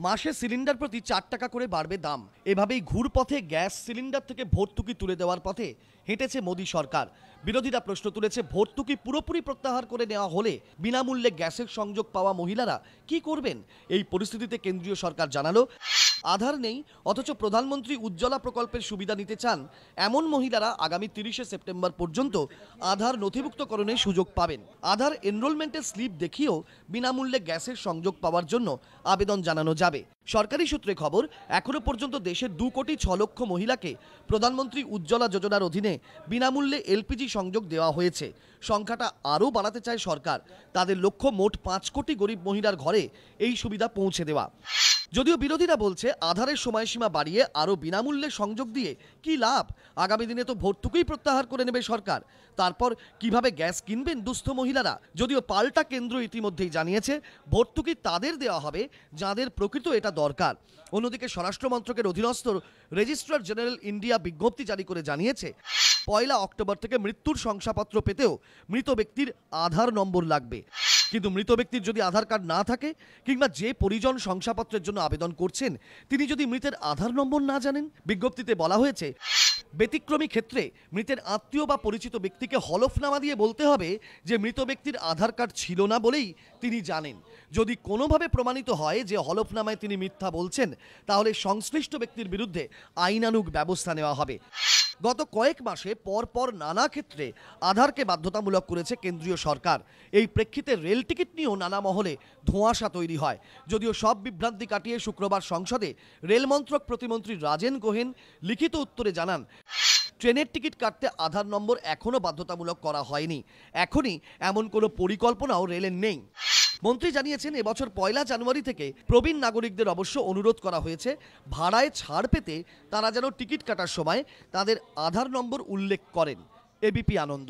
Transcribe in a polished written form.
মাসে সিলিন্ডার প্রতি 4 টাকা করে বাড়বে দাম। এভাবেই ঘুরপথে গ্যাস সিলিন্ডার থেকে ভর্তুকি তুলে দেওয়ার পথে হেঁটেছে মোদী সরকার। বিরোধীরা প্রশ্ন তুলেছে, ভর্তুকি পুরোপুরি প্রত্যাহার করে নেওয়া হলে বিনামূল্যে গ্যাসের সংযোগ পাওয়া মহিলারা কি করবেন? এই পরিস্থিতিতে কেন্দ্রীয় সরকার জানালো, আধার নেই অথচ প্রধানমন্ত্রী উজ্জ্বলা প্রকল্পের সুবিধা নিতে চান এমন মহিলারা আগামী 30শে সেপ্টেম্বর পর্যন্ত আধার নথিভুক্তকরণের সুযোগ পাবেন। আধার এনরোলমেন্টের স্লিপ দেখিয়েও বিনামূল্যে গ্যাসের সংযোগ পাওয়ার জন্য আবেদন জানানো যাবে। সরকারি সূত্রে খবর, এখনো পর্যন্ত দেশের 2,06,00,000 মহিলাকে প্রধানমন্ত্রী উজ্জ্বলা যোজনার অধীনে বিনামূল্যে এলপিজি সংযোগ দেওয়া হয়েছে। সংখ্যাটা আরও বাড়াতে চায় সরকার। তাদের লক্ষ্য মোট 5 কোটি গরিব মহিলার ঘরে এই সুবিধা পৌঁছে দেওয়া। যদিও বিরোধীরা বলছে, আধারের সময়সীমা বাড়িয়ে আরও বিনামূল্যে সংযোগ দিয়ে কি লাভ? আগামী দিনে তো ভর্তুকিই প্রত্যাহার করে নেবে সরকার। তারপর কিভাবে গ্যাস কিনবেন দুস্থ মহিলারা? যদিও পাল্টা কেন্দ্র ইতিমধ্যেই জানিয়েছে, ভর্তুকি তাদের দেওয়া হবে যাদের প্রকৃত এটা দরকার। অন্যদিকে স্বরাষ্ট্র মন্ত্রকের অধীনস্থ রেজিস্ট্রার জেনারেল ইন্ডিয়া বিজ্ঞপ্তি জারি করে জানিয়েছে, 1 অক্টোবর থেকে মৃত্যুর শংসাপত্র পেতেও মৃত ব্যক্তির আধার নম্বর লাগবে। কিন্তু মৃত ব্যক্তির যদি আধার কার্ড না থাকে কিংবা যে পরিজন শংসাপত্রের জন্য আবেদন করছেন তিনি যদি মৃতের আধার নম্বর না জানেন, বিজ্ঞপ্তিতে বলা হয়েছে ব্যতিক্রমী ক্ষেত্রে মৃতের আত্মীয় বা পরিচিত ব্যক্তিকে হলফনামা দিয়ে বলতে হবে যে মৃত ব্যক্তির আধার কার্ড ছিল না বলেই তিনি জানেন। যদি কোনোভাবে প্রমাণিত হয় যে হলফনামায় তিনি মিথ্যা বলছেন, তাহলে সংশ্লিষ্ট ব্যক্তির বিরুদ্ধে আইনানুগ ব্যবস্থা নেওয়া হবে। গত কয়েক মাসে পরপর নানা ক্ষেত্রে আধারকে বাধ্যতামূলক করেছে কেন্দ্রীয় সরকার। এই প্রেক্ষিতে রেল টিকিট নিয়েও নানা মহলে ধোঁয়াশা তৈরি হয়। যদিও সব বিভ্রান্তি কাটিয়ে শুক্রবার সংসদে রেল মন্ত্রক প্রতিমন্ত্রী রাজেন গোহেন লিখিত উত্তরে জানান, ট্রেনের টিকিট কাটতে আধার নম্বর এখনও বাধ্যতামূলক করা হয়নি। এখনই এমন কোনো পরিকল্পনাও রেলের নেই। মন্ত্রী জানিয়েছেন, এবছর 1 জানুয়ারি থেকে প্রবীণ নাগরিকদের অবশ্য অনুরোধ করা হয়েছে ভাড়ায় ছাড় পেতে তারা যেন টিকিট কাটার সময় তাদের আধার নম্বর উল্লেখ করেন। এবিপি আনন্দ।